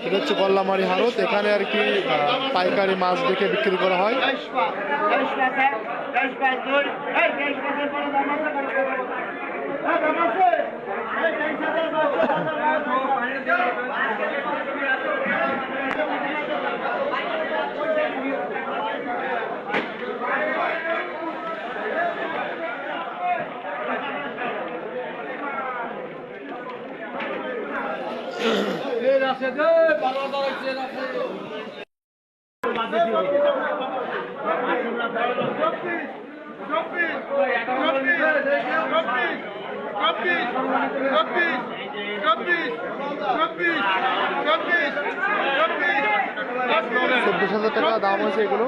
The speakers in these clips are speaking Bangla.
এটা হচ্ছে গল্লামারি হারত। এখানে আর কি পাইকারি মাছ দেখে বিক্রি করা হয়। টাকা দাম হয়েছে এগুলো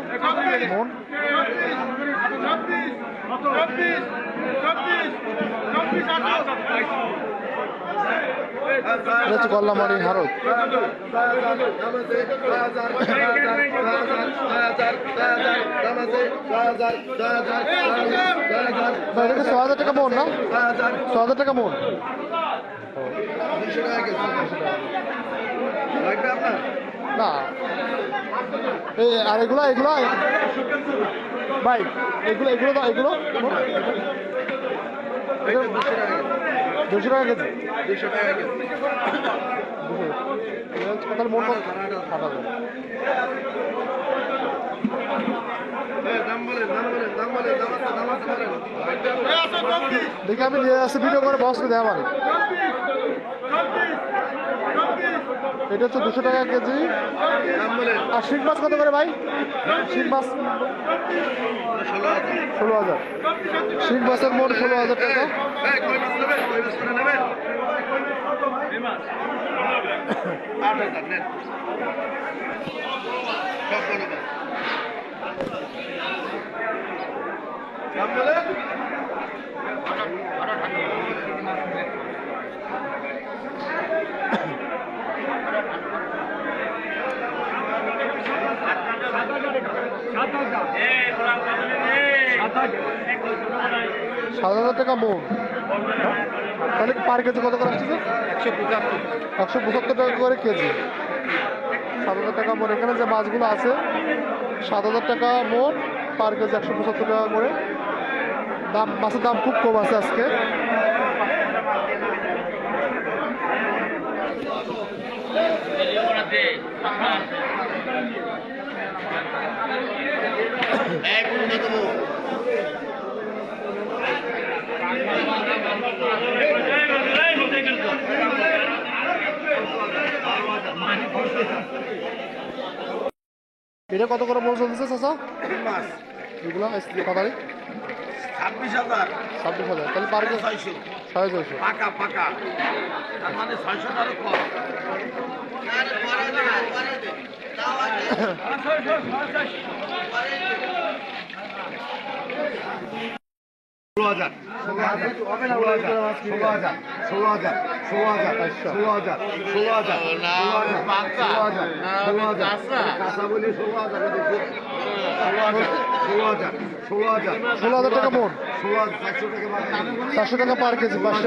মন। হচ্ছে গল্লামারি হারত। এটা ৬,০০০ টাকা মন না? ৬,০০০ টাকা মন। না এই আর এগুলো ভাই এগুলো 200 টাকা কেজি। 200 টাকা কেজি তাহলে মন কাটা যায়। দেখি আমি নিয়ে আসছি ভিডিও করে বসকে দেওয়া মানে। এটা হচ্ছে 200 টাকা কেজি। আর শিং মাছ কত করে ভাই? শিং মাছ 16,000। শিং মাছের মোট 16,000 টাকা। $7,000 টাকা মন। তাহলে পার কেজি কত করে আসছে? 175 টাকা করে কেজি। 7,000 টাকা মন। এখানে যে মাছগুলো আছে 7,000 টাকা মন, পার কেজি 175 টাকা করে দাম। মাছের দাম খুব কম আছে আজকে। এটা কত করে মন চলতেছে চাচা? এগুলো কত? 26,000। 26,000। তাহলে পার কেজি 650 পাকা পাকা, তার মানে 600 টাকা কম। 16,000 টাকা মন। 400 টাকা পার কেজি। 500 মাছ।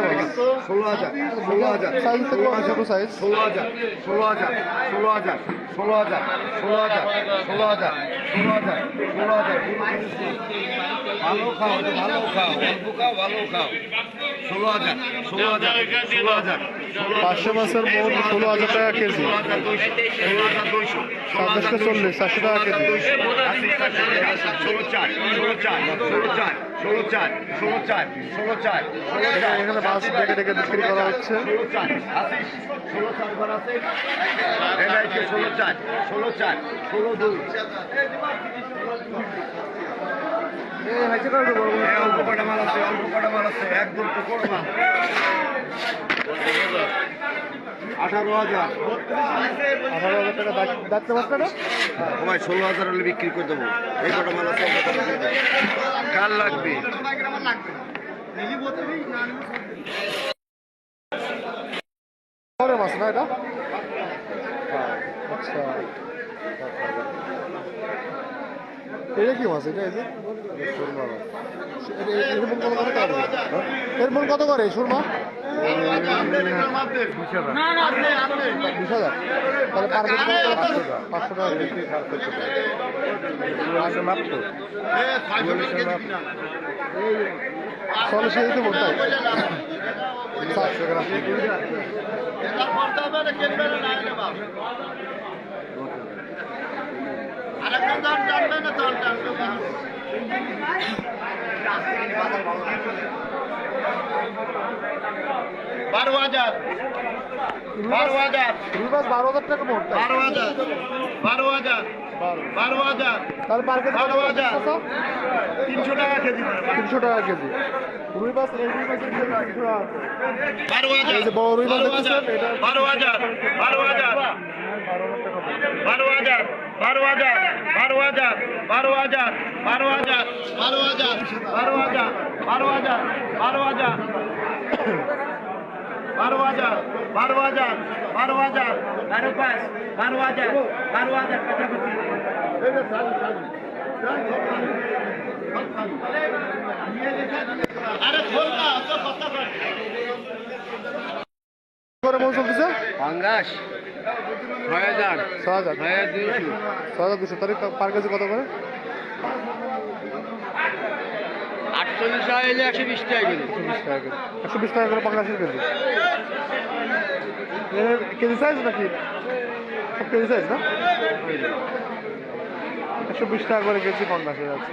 16,000 সাইজ থেকে ছোট সাইজ। 16,000 ভালো খাও, ভালো খাও, অল্প খাও, ভালো খাও। 16,000 500 মাছের মন 16,000 টাকা কেজি। 16,200 2740 400 টাকা কেজি। 16,400 এখানে মাছ ডেকে ডেকে বিক্রি করা হচ্ছে। 18,000 টাকা দেখতে পাচ্ছেন না? ভাই 16,000 হলে বিক্রি করে দেবো। এই কটা মাল আছে, কার লাগবে? মাছ না এটা? আচ্ছা এটা কি মাছ এটা এই যে সুরমা মাছ। এর মন কত করে কাটবে? এর মন কত করে সুরমা? 20,000। তাহলে পার কেজি কত করে? 500 টাকা কেজি। চুয়াল্লিশের মাপ তো। চুয়াল্লিশের মাপ। চলে সেই তো বলতে 400 গ্রাম কেজি। বারো হাজার 12,000 টাকা মোট। 12,000 12,000 12,000 তাহলে পার কেজি কত করে? 300 টাকা কেজি 300 টাকা কেজি। রুই মাছ এই রুই মাছের কেজি 300 টাকা। 12,000 এই যে বড় রুই মাছ দেখতেছেন এটা 12,000 12,000 12,000 12,000 12,000 12,000 12,000 12,000 12,000 12,000 12,000 12,000 12,000 12,000 12,500 12,000 12,000 কাছাকাছি আরে খোল না তো কথা কর করে মন চলতেছে পাঙ্গাস 6,000 6,000 6,200 6,200। তাহলে পার কেজি কত করে? 48 টাকা এলে 120 টাকা কেজি। 120 টাকা কেজি। 120 টাকা করে পাঙ্গাসের কেজি। কেজি সাইজ নাকি সব কেজি সাইজ না? 120 টাকা করে কেজি পাঙ্গাসের আছে।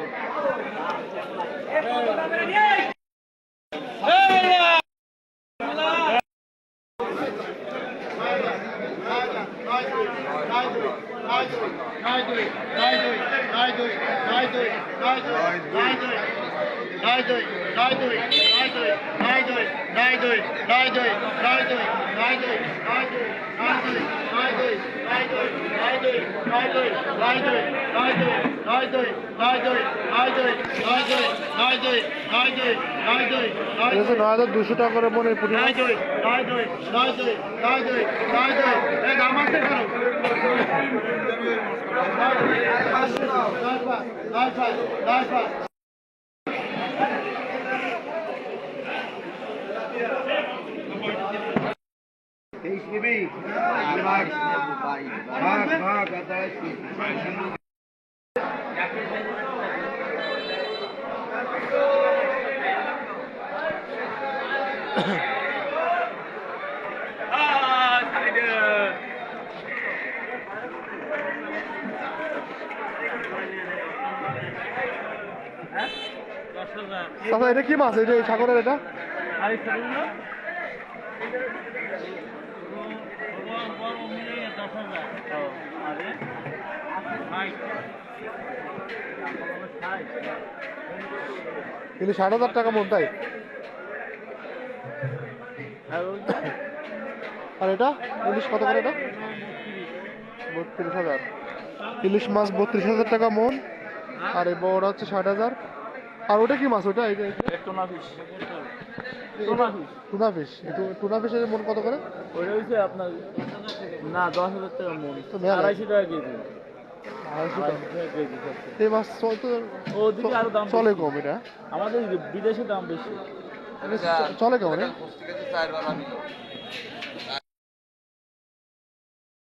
এটা হচ্ছে 9,200 টাকা করে মনে পুরি মাছ। আচ্ছা এটা কি মাছ? এটা এই সাগরের এটা কিন্তু 60,000 টাকা মন তাই। আর এটা ইলিশ কত করে? এটা 32,000। ইলিশ মাছ 32,000 টাকা মন। আর এই বড়টা হচ্ছে 60,000। আর ওটা কি মাছ? ওটা এই যে টুনা ফিশ। টুনা ফিশের মন কত করে? ওইটা হচ্ছে আপনার না 10,000 টাকা মন, তো মেলা। 250 টাকা কেজি। 250 টাকা। 250 টাকা কেজি সবচেয়ে। এই মাছ ওদিকে আরো দাম চলে বেশি। কম এটা। আমাদের বিদেশে দাম বেশি। চলে কেমন? 4 বার আমি